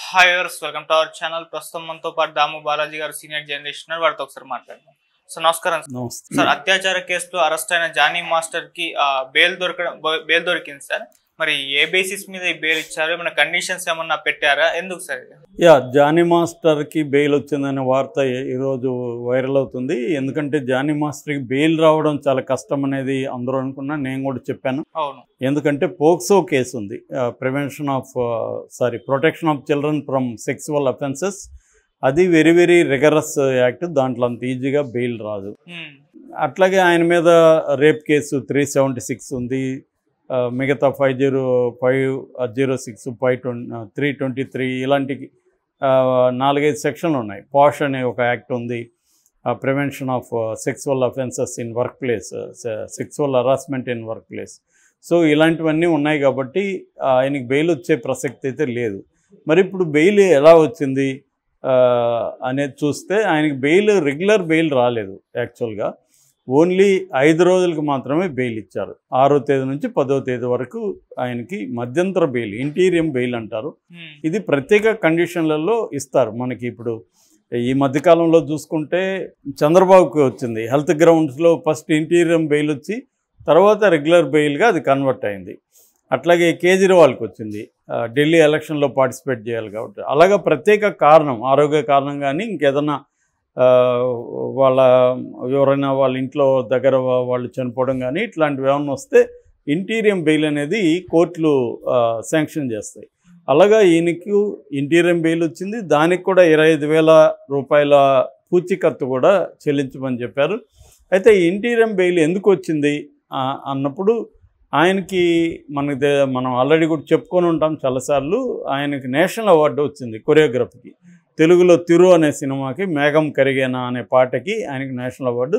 Hi viewers, welcome to our channel. ప్రస్తుతం మనతో పాటు దాము బాలాజీ గారు సీనియర్ జర్నలిస్ట్ వారితో ఒకసారి మాట్లాడదాం. సో నమస్కారం సార్. అత్యాచార కేసులో అరెస్ట్ అయిన జానీ మాస్టర్ కి బెయిల్ దొరికింది సార్. మరి ఏ బేసిస్ మీద ఈ బెయిల్ ఇచ్చారు? ఏమైనా కండిషన్స్ ఏమన్నా పెట్టారా? ఎందుకు సార్? జానీ మాస్టర్ కి బెయిల్ వచ్చిందనే వార్త ఈరోజు వైరల్ అవుతుంది. ఎందుకంటే జానీ మాస్టర్కి బెయిల్ రావడం చాలా కష్టం అనేది అందరూ అనుకున్నా, నేను కూడా చెప్పాను. అవును, ఎందుకంటే పోక్సో కేసు ఉంది, protection of children from sexual offences. అది వెరీ వెరీ రిగరస్ యాక్ట్. దాంట్లో అంత ఈజీగా బెయిల్ రాదు. అట్లాగే ఆయన మీద రేప్ కేసు 376 ఉంది. మిగతా 50506 323 ఇలాంటి 4-5 సెక్షన్లు ఉన్నాయి. పాష్ అనే ఒక యాక్ట్ ఉంది, prevention of sexual offences in work place, sexual harassment in work place. So ఇలాంటివన్నీ ఉన్నాయి కాబట్టి ఆయనకి బెయిల్ వచ్చే ప్రసక్తి అయితే లేదు. మరి ఇప్పుడు బెయిల్ ఎలా వచ్చింది అనేది చూస్తే ఆయనకి రెగ్యులర్ బెయిల్ రాలేదు. యాక్చువల్గా ఓన్లీ 5 రోజులకు మాత్రమే బెయిల్ ఇచ్చారు. 6వ తేదీ నుంచి 10వ తేదీ వరకు ఆయనకి మధ్యంతర బెయిల్, ఇంటీరియం బెయిల్ అంటారు. ఇది ప్రత్యేక కండిషన్లలో ఇస్తారు. మనకి ఇప్పుడు ఈ మధ్యకాలంలో చూసుకుంటే చంద్రబాబుకి వచ్చింది. హెల్త్ గ్రౌండ్స్లో ఫస్ట్ ఇంటీరియం బెయిల్ వచ్చి తర్వాత రెగ్యులర్ బెయిల్గా అది కన్వర్ట్ అయింది. అట్లాగే కేజ్రీవాల్కి వచ్చింది, ఢిల్లీ ఎలక్షన్లో పార్టిసిపేట్ చేయాలి కాబట్టి. అలాగా ప్రత్యేక కారణం, ఆరోగ్య కారణం కానీ ఇంకేదన్నా ఎవరైనా వాళ్ళ ఇంట్లో దగ్గర వాళ్ళు చనిపోవడం కానీ ఇట్లాంటివి ఏమన్నా వస్తే ఇంటీరియం బెయిల్ అనేది కోర్టులు శాంక్షన్ చేస్తాయి. అలాగా ఈయనకి ఇంటీరియం బెయిల్ వచ్చింది. దానికి కూడా 25,000 రూపాయల పూచీకత్తు కూడా చెల్లించమని చెప్పారు. అయితే ఇంటీరియం బెయిల్ ఎందుకు వచ్చింది అన్నప్పుడు ఆయనకి మనం ఆల్రెడీ కూడా చెప్పుకొని ఉంటాం చాలాసార్లు. ఆయనకి నేషనల్ అవార్డు వచ్చింది కొరియోగ్రఫీకి. తెలుగులో తిరు అనే సినిమాకి మేఘం కరిగేనా అనే పాటకి ఆయనకి నేషనల్ అవార్డు.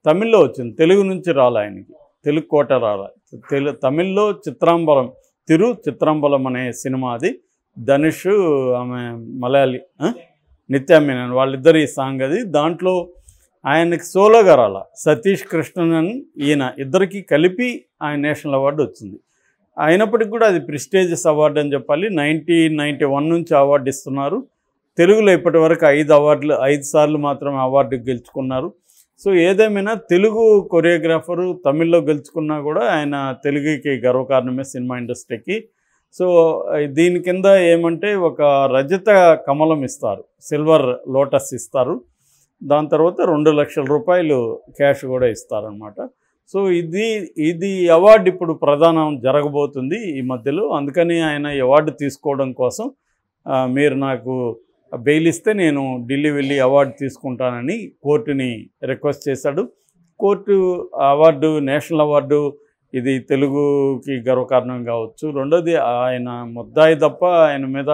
తమిళ్లో వచ్చింది, తెలుగు నుంచి రాలే ఆయనకి, తెలుగు కోట రాలే. తమిళ్లో చిత్రాంబలం అనే సినిమా, అది ధనుష్, ఆమె మలయాళి నిత్యా మీనన్, వాళ్ళిద్దరు ఈ సాంగ్ అది. దాంట్లో ఆయనకి సోలోగా రాల, సతీష్ కృష్ణన్ ఈయన ఇద్దరికి కలిపి ఆయన నేషనల్ అవార్డు వచ్చింది. అయినప్పటికీ కూడా అది ప్రెస్టీజియస్ అవార్డు అని చెప్పాలి. 1991 నుంచి అవార్డు ఇస్తున్నారు. తెలుగులో ఇప్పటి వరకు 5 సార్లు మాత్రమే అవార్డు గెలుచుకున్నారు. సో ఏదేమైనా తెలుగు కొరియోగ్రాఫరు తమిళ్లో గెలుచుకున్నా కూడా ఆయన తెలుగుకి గర్వకారణమే, సినిమా ఇండస్ట్రీకి. సో దీని కింద ఏమంటే ఒక రజత కమలం ఇస్తారు, సిల్వర్ లోటస్ ఇస్తారు. దాని తర్వాత 2 లక్షల రూపాయలు క్యాష్ కూడా ఇస్తారనమాట. సో ఇది అవార్డు ఇప్పుడు ప్రదానం జరగబోతుంది ఈ మధ్యలో. అందుకని ఆయన అవార్డు తీసుకోవడం కోసం మీరు నాకు బెయిల్ ఇస్తే నేను ఢిల్లీ వెళ్ళి అవార్డు తీసుకుంటానని కోర్టుని రిక్వెస్ట్ చేశాడు. కోర్టు అవార్డు, నేషనల్ అవార్డు, ఇది తెలుగుకి గర్వకారణం కావచ్చు. రెండోది ఆయన ముద్దాయి తప్ప ఆయన మీద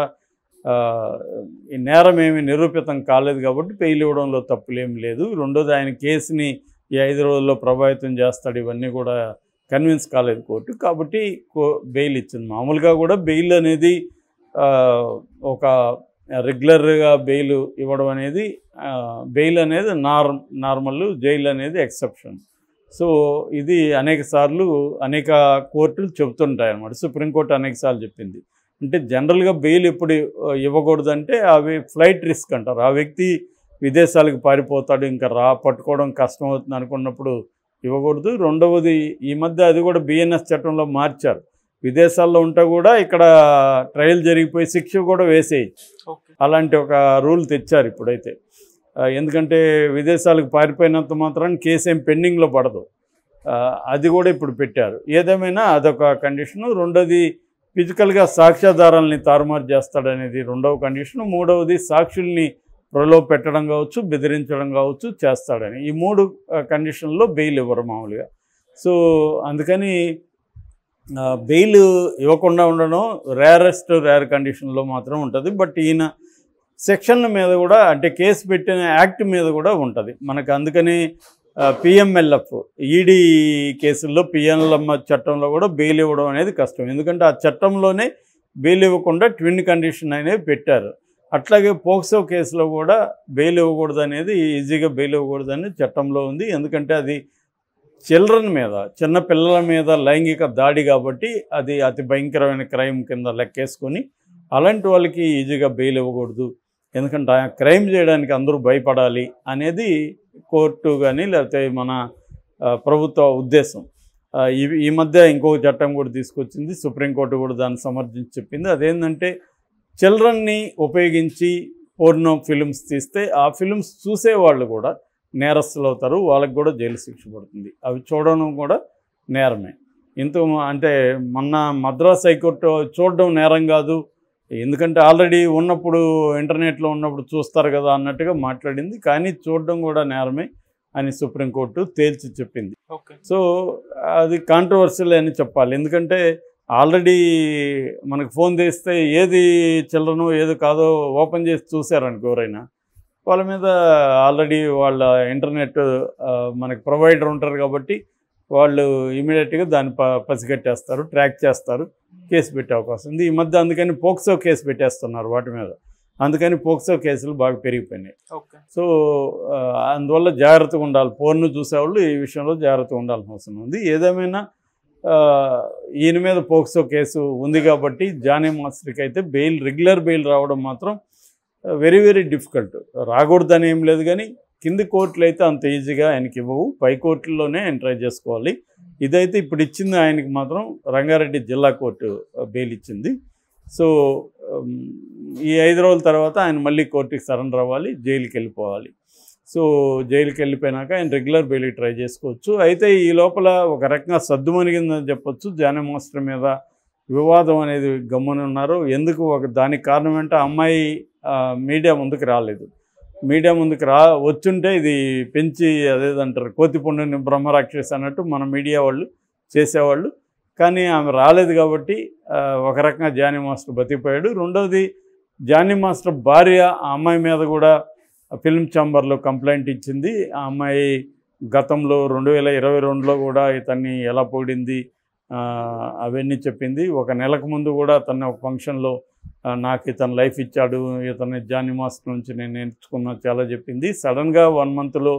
ఈ నేరం ఏమి నిరూపితం కాలేదు కాబట్టి బెయిల్ ఇవ్వడంలో తప్పులేం లేదు. రెండోది ఆయన కేసుని ఈ 5 రోజుల్లో ప్రభావితం చేస్తాడు, ఇవన్నీ కూడా కన్విన్స్ కాలేదు కోర్టు, కాబట్టి బెయిల్ ఇచ్చింది. మామూలుగా కూడా బెయిల్ అనేది ఒక రెగ్యులర్గా బెయిల్ ఇవ్వడం అనేది, బెయిల్ అనేది నార్మల్, జైలు అనేది ఎక్సెప్షన్. సో ఇది అనేక కోర్టులు చెబుతుంటాయి అన్నమాట. సుప్రీంకోర్టు అనేకసార్లు చెప్పింది. అంటే జనరల్గా బెయిల్ ఎప్పుడు ఇవ్వకూడదంటే అవి ఫ్లైట్ రిస్క్ అంటారు. ఆ వ్యక్తి విదేశాలకు పారిపోతాడు, ఇంకా పట్టుకోవడం కష్టం అవుతుంది అనుకున్నప్పుడు ఇవ్వకూడదు. రెండవది, ఈ మధ్య అది కూడా బిఎన్ఎస్ చట్టంలో మార్చారు. విదేశాల్లో ఉంటే కూడా ఇక్కడ ట్రయల్ జరిగిపోయి శిక్ష కూడా వేసేయచ్చు. అలాంటి ఒక రూల్ తెచ్చారు ఇప్పుడైతే. ఎందుకంటే విదేశాలకు పారిపోయినంత మాత్రాన్ని కేసు ఏం పెండింగ్లో పడదు, అది కూడా ఇప్పుడు పెట్టారు. ఏదేమైనా అదొక కండిషను. రెండోది, ఫిజికల్గా సాక్ష్యాధారాలని తారుమారు చేస్తాడనేది రెండవ కండిషను. మూడవది, సాక్షుల్ని ప్రలోభ పెట్టడం కావచ్చు, బెదిరించడం కావచ్చు చేస్తాడని. ఈ 3 కండిషన్లో బెయిల్ ఇవ్వరు మామూలుగా. సో అందుకని బెయిల్ ఇవ్వకుండా ఉండడం రేర్ కండిషన్లో మాత్రం ఉంటుంది. బట్ ఈయన సెక్షన్ల మీద కూడా, అంటే కేసు పెట్టిన యాక్ట్ మీద కూడా ఉంటుంది మనకు. అందుకని పిఎంఎల్ఎఫ్, ఈడీ కేసుల్లో పిఎంఎల్ఎఫ్ చట్టంలో కూడా బెయిల్ ఇవ్వడం అనేది కష్టం. ఎందుకంటే ఆ చట్టంలోనే బెయిల్ ఇవ్వకుండా ట్విన్ కండిషన్ అనేవి పెట్టారు. అట్లాగే పోక్సో కేసులో కూడా బెయిల్ ఇవ్వకూడదు అనేది, ఈజీగా బెయిల్ ఇవ్వకూడదని చట్టంలో ఉంది. ఎందుకంటే అది చిల్డ్రన్ మీద, చిన్న పిల్లల మీద లైంగిక దాడి కాబట్టి అది అతి భయంకరమైన క్రైమ్ కింద లెక్కేసుకొని అలాంటి వాళ్ళకి ఈజీగా బెయిల్ ఇవ్వకూడదు, ఎందుకంటే క్రైమ్ చేయడానికి అందరూ భయపడాలి అనేది కోర్టు కానీ లేకపోతే మన ప్రభుత్వ ఉద్దేశం. ఈ మధ్య ఇంకొక చట్టం కూడా తీసుకొచ్చింది, సుప్రీంకోర్టు కూడా దాన్ని సమర్థించి చెప్పింది. అదేంటంటే చిల్డ్రన్ని ఉపయోగించి పోర్నో ఫిల్మ్స్ తీస్తే ఆ ఫిల్మ్స్ చూసేవాళ్ళు కూడా నేరస్తులు అవుతారు, వాళ్ళకి కూడా జైలు శిక్ష పడుతుంది. అవి చూడడం కూడా నేరమే. అంటే మొన్న మద్రాస్ హైకోర్టు చూడడం నేరం కాదు, ఎందుకంటే ఆల్రెడీ ఉన్నప్పుడు ఇంటర్నెట్లో ఉన్నప్పుడు చూస్తారు కదా అన్నట్టుగా మాట్లాడింది. కానీ చూడడం కూడా నేరమే అని సుప్రీంకోర్టు తేల్చి చెప్పింది. సో అది కాంట్రవర్షియల్ అని చెప్పాలి, ఎందుకంటే ఆల్రెడీ మనకు ఫోన్ చేస్తే ఏది చిల్డ్రను ఏది కాదో ఓపెన్ చేసి చూసారనుకో ఎవరైనా, వాళ్ళ మీద ఆల్రెడీ వాళ్ళ ఇంటర్నెట్ మనకు ప్రొవైడర్ ఉంటారు కాబట్టి వాళ్ళు ఇమీడియట్గా దాన్ని పసిగట్టేస్తారు, ట్రాక్ చేస్తారు, కేసు పెట్టే అవకాశం ఉంది. ఈ మధ్య అందుకని పోక్సో కేసు పెట్టేస్తున్నారు వాటి మీద, అందుకని పోక్సో కేసులు బాగా పెరిగిపోయినాయి. సో అందువల్ల జాగ్రత్తగా ఉండాలి, పోర్ను చూసేవాళ్ళు ఈ విషయంలో జాగ్రత్తగా ఉండాల్సిన అవసరం ఉంది. ఏదేమైనా ఈయన మీద పోక్సో కేసు ఉంది కాబట్టి జానీ మాస్టర్కి అయితే రెగ్యులర్ బెయిల్ రావడం మాత్రం వెరీ వెరీ డిఫికల్ట్. రాకూడదని ఏం లేదు, కానీ కింది కోర్టులు అయితే అంత ఈజీగా ఆయనకి ఇవ్వవు, పై కోర్టుల్లోనే ఆయన ట్రై చేసుకోవాలి. ఇదైతే ఇప్పుడు ఇచ్చింది ఆయనకి మాత్రం రంగారెడ్డి జిల్లా కోర్టు బెయిల్ ఇచ్చింది. సో ఈ 5 రోజుల తర్వాత ఆయన మళ్ళీ కోర్టుకి సరెండర్ అవ్వాలి, జైలుకి వెళ్ళిపోవాలి. సో జైలుకి వెళ్ళిపోయినాక ఆయన రెగ్యులర్ బెయిల్కి ట్రై చేసుకోవచ్చు. అయితే ఈ లోపల ఒక రకంగా సద్దుమణిగిందని చెప్పొచ్చు, జానీ మాస్టర్ మీద వివాదం అనేది గమ్మునున్నారు. ఎందుకు దానికి కారణం అంటే అమ్మాయి మీడియా ముందుకు రాలేదు. మీడియా ముందుకు వచ్చుంటే ఇది పెంచి అదేదంటారు కోతిపుండుని బ్రహ్మరాక్షసి అన్నట్టు మన మీడియా వాళ్ళు చేసేవాళ్ళు. కానీ ఆమె రాలేదు కాబట్టి ఒక రకంగా జానీ మాస్టర్ బతికిపోయాడు. రెండవది జానీ మాస్టర్ భార్య ఆ అమ్మాయి మీద కూడా ఫిల్మ్ ఛాంబర్లో కంప్లైంట్ ఇచ్చింది. ఆ అమ్మాయి గతంలో 2022లో కూడా ఇతన్ని ఎలా పొగిడింది అవన్నీ చెప్పింది. ఒక నెలకు ముందు కూడా అతన్ని ఒక ఫంక్షన్లో నాకు ఇతను లైఫ్ ఇచ్చాడు, ఇతన్ని జానీ మాస్టర్ నుంచి నేను నేర్చుకున్నా చాలా చెప్పింది. సడన్గా 1 మంత్లో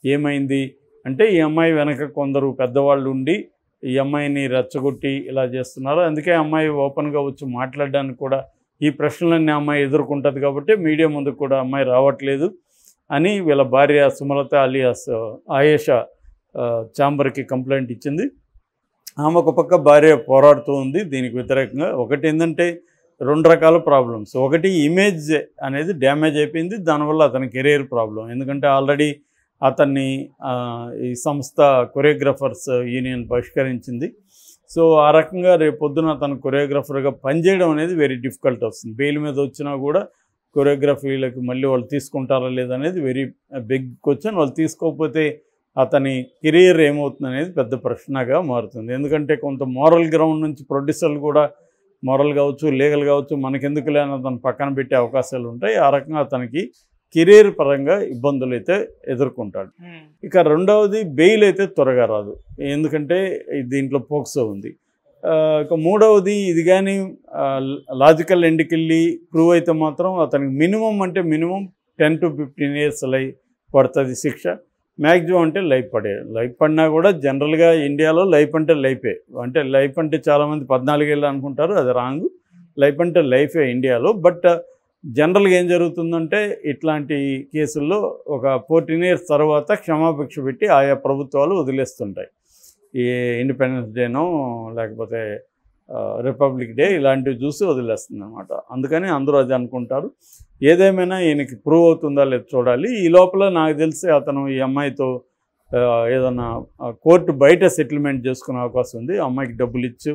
ఏమైంది అంటే ఈ అమ్మాయి వెనక కొందరు పెద్దవాళ్ళు ఉండి ఈ అమ్మాయిని రెచ్చగొట్టి ఇలా చేస్తున్నారు. అందుకే అమ్మాయి ఓపెన్గా వచ్చి మాట్లాడడానికి కూడా ఈ ప్రశ్నలన్నీ అమ్మాయి ఎదుర్కొంటుంది కాబట్టి మీడియా ముందుకు కూడా అమ్మాయి రావట్లేదు అని వీళ్ళ భార్య సుమలత అలియాస్ ఆయేషా ఛాంబర్కి కంప్లైంట్ ఇచ్చింది. ఆమె ఒక పక్క భార్య పోరాడుతూ ఉంది దీనికి వ్యతిరేకంగా. ఒకటి ఏంటంటే 2 రకాల ప్రాబ్లమ్స్. ఒకటి ఇమేజ్ అనేది డ్యామేజ్ అయిపోయింది, దానివల్ల అతని కెరీర్ ప్రాబ్లం. ఎందుకంటే ఆల్రెడీ అతన్ని ఈ సంస్థ కొరియోగ్రాఫర్స్ యూనియన్ బహిష్కరించింది. సో ఆ రకంగా రేపు పొద్దున అతను కొరియోగ్రాఫర్గా పనిచేయడం అనేది వెరీ డిఫికల్ట్ వస్తుంది. బెయిల్ మీద వచ్చినా కూడా కొరియోగ్రఫీలకు మళ్ళీ వాళ్ళు తీసుకుంటారా లేదనేది వెరీ బిగ్ క్వశ్చన్. వాళ్ళు తీసుకోకపోతే అతని కెరీర్ ఏమవుతుంది అనేది పెద్ద ప్రశ్నగా మారుతుంది. ఎందుకంటే కొంత మోరల్ గ్రౌండ్ నుంచి ప్రొడ్యూసర్లు కూడా మోరల్ కావచ్చు లీగల్ కావచ్చు మనకెందుకు లేని అతను పక్కన పెట్టే అవకాశాలు ఉంటాయి. ఆ రకంగా అతనికి కెరీర్ పరంగా ఇబ్బందులు అయితే ఎదుర్కొంటాడు. ఇక రెండవది బెయిల్ అయితే త్వరగా రాదు, ఎందుకంటే దీంట్లో పోక్సో ఉంది. ఇక మూడవది ఇది కానీ లాజికల్ ఎండ్కెళ్ళి ప్రూవ్ అయితే మాత్రం అతనికి మినిమం 10 to 15 years లైఫ్ పడుతుంది శిక్ష. మ్యాక్సిమం అంటే లైఫ్ పడినా కూడా జనరల్గా ఇండియాలో లైఫ్ అంటే లైఫే. అంటే లైఫ్ అంటే చాలామంది 14 ఏళ్ళు అనుకుంటారు, అది రాంగ్. లైఫ్ అంటే లైఫే ఇండియాలో. బట్ జనరల్గా ఏం జరుగుతుందంటే ఇట్లాంటి కేసుల్లో ఒక 14 years తర్వాత క్షమాభిక్ష పెట్టి ఆయా ప్రభుత్వాలు వదిలేస్తుంటాయి. ఈ ఇండిపెండెన్స్ డేనో లేకపోతే రిపబ్లిక్ డే ఇలాంటివి చూసి వదిలేస్తుంది అనమాట. అందుకని అందరూ అది అనుకుంటారు. ఏదేమైనా ఈయనకి ప్రూవ్ అవుతుందా లేదు చూడాలి. ఈ లోపల నాకు తెలిసి అతను ఈ అమ్మాయితో ఏదన్నా కోర్టు బయట సెటిల్మెంట్ చేసుకునే అవకాశం ఉంది. అమ్మాయికి డబ్బులు ఇచ్చి